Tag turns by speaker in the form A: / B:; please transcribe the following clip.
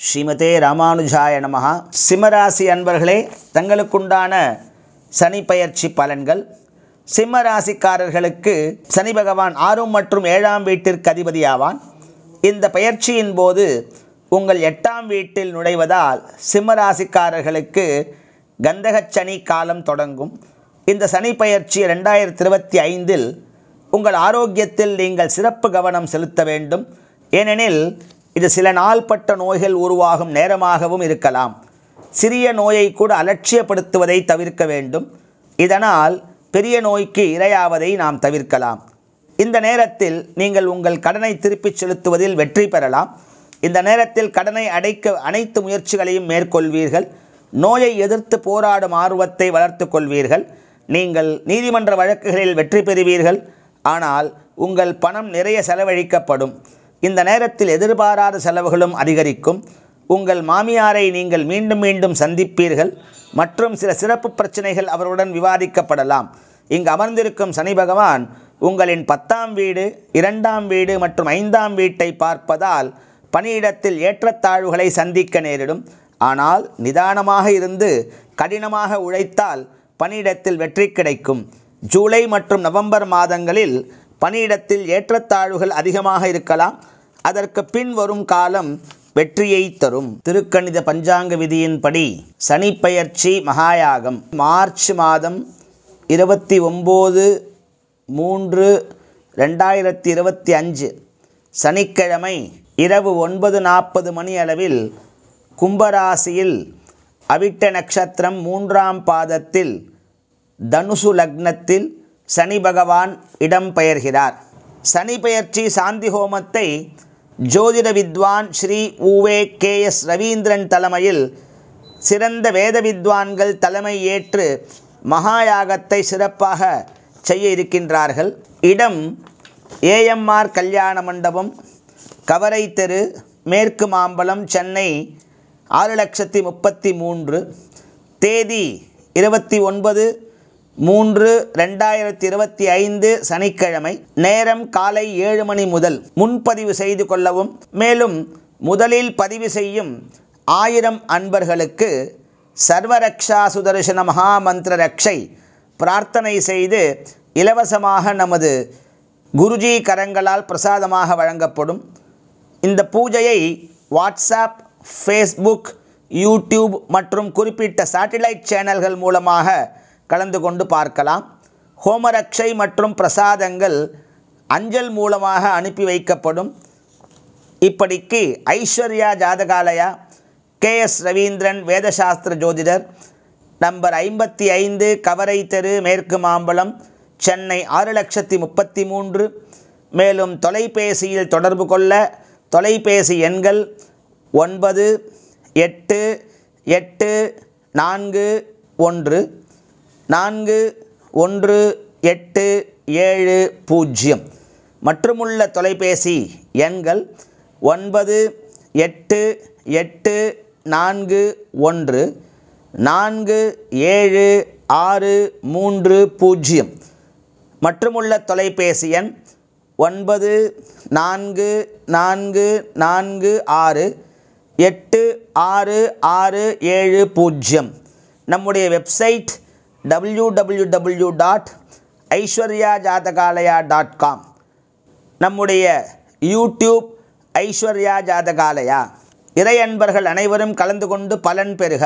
A: ஸ்ரீமதே ராமானுஜாய நமஹ. சிம்மராசி அன்பர்களே, தங்களுக்குண்டான சனி பயிற்சி பலன்கள். சிம்ம ராசிக்காரர்களுக்கு சனி பகவான் 6 மற்றும் 7ஆம் வீட்டிற்கு அதிபதியாவான். இந்த பயிற்சியின் போது உங்கள் 8ஆம் வீட்டில் நுழைவதால் சிம்ம ராசிக்காரர்களுக்கு கந்தகச்சனி காலம் தொடங்கும். இந்த சனி பயிற்சி 2025இல் உங்கள் ஆரோக்கியத்தில் நீங்கள் சிறப்பு கவனம் செலுத்த வேண்டும். ஏனெனில் இது சில நாள்பட்ட நோய்கள் உருவாகும் நேரமாகவும் இருக்கலாம். சிறிய நோயை கூட அலட்சியப்படுத்துவதை தவிர்க்க வேண்டும். இதனால் பெரிய நோய்க்கு இரையாவதை நாம் தவிர்க்கலாம். இந்த நேரத்தில் நீங்கள் உங்கள் கடனை திருப்பிச் செலுத்துவதில் வெற்றி பெறலாம். இந்த நேரத்தில் கடனை அடைக்க அனைத்து முயற்சிகளையும் மேற்கொள்வீர்கள். நோயை எதிர்த்து போராடும் ஆர்வத்தை வளர்த்து கொள்வீர்கள். நீங்கள் நீதிமன்ற வழக்குகளில் வெற்றி பெறுவீர்கள். ஆனால் உங்கள் பணம் நிறைய செலவழிக்கப்படும். இந்த நேரத்தில் எதிர்பாராத செலவுகளும் அதிகரிக்கும். உங்கள் மாமியாரை நீங்கள் மீண்டும் மீண்டும் சந்திப்பீர்கள் மற்றும் சில சிறப்பு பிரச்சனைகள் அவருடன் விவாதிக்கப்படலாம். இங்கு அமர்ந்திருக்கும் சனி பகவான் உங்களின் 10ஆம் வீடு, 2ஆம் வீடு மற்றும் 5ஆம் வீட்டை பார்ப்பதால் பணியிடத்தில் ஏற்றத்தாழ்வுகளை சந்திக்க நேரிடும். ஆனால் நிதானமாக இருந்து கடினமாக உழைத்தால் பணியிடத்தில் வெற்றி கிடைக்கும். ஜூலை மற்றும் நவம்பர் மாதங்களில் பணியிடத்தில் ஏற்றத்தாழ்வுகள் அதிகமாக இருக்கலாம். அதற்கு பின் வரும் காலம் வெற்றியை தரும். திருக்கணித பஞ்சாங்க விதியின்படி சனி பெயர்ச்சி மகாயாகம் மார்ச் மாதம் 29/3/2025 சனிக்கிழமை இரவு 9:40 மணி அளவில் கும்பராசியில் அவிட்ட நட்சத்திரம் 3ஆம் பாதத்தில் தனுசு லக்னத்தில் சனி பகவான் இடம்பெயர்கிறார். சனி பெயர்ச்சி சாந்தி ஹோமத்தை ஜோதிட வித்வான் ஸ்ரீ உ.வே.கே.எஸ். ரவீந்திரன் தலைமையில் சிறந்த வேத வித்வான்கள் தலைமை ஏற்று மகாயாகத்தை சிறப்பாக செய்ய இருக்கின்றார்கள். இடம் ஏஎம்ஆர் கல்யாண மண்டபம், கவரை தெரு, மேற்கு மாம்பலம், சென்னை 6,33,000. தேதி 29/3/2025 சனிக்கிழமை. நேரம் காலை 7 மணி முதல். முன்பதிவு செய்து கொள்ளவும். மேலும் முதலில் பதிவு செய்யும் 1000 அன்பர்களுக்கு சர்வரக்ஷா சுதர்சன மகாமந்திர ரக்ஷை பிரார்த்தனை செய்து இலவசமாக நமது குருஜி கரங்களால் பிரசாதமாக வழங்கப்படும். இந்த பூஜையை வாட்ஸ்அப், ஃபேஸ்புக், யூடியூப் மற்றும் குறிப்பிட்ட சேட்டிலைட் சேனல்கள் மூலமாக கலந்து கொண்டு பார்க்கலாம். ஹோமரக்ஷை மற்றும் பிரசாதங்கள் அஞ்சல் மூலமாக அனுப்பி வைக்கப்படும். இப்படிக்கு ஐஸ்வர்யா ஜாதகாலயா, கே.எஸ். ரவீந்திரன் வேதசாஸ்திர ஜோதிடர், நம்பர் 55, கவரை தெரு, மேற்கு மாம்பலம், சென்னை 6,33,000. மேலும் தொலைபேசியில் தொடர்பு கொள்ள தொலைபேசி எண்கள் 9881411870 மற்றுமுள்ள தொலைபேசி எண்கள் 9881476330 மற்றுமுள்ள தொலைபேசி எண் 9444686670. நம்முடைய வெப்சைட் www.aishwaryajathakalaya.com. நம்முடைய யூடியூப் ஐஸ்வர்யா ஜாதகாலயா. இறையன்பர்கள் அனைவரும் கலந்து கொண்டு பலன் பெறுக.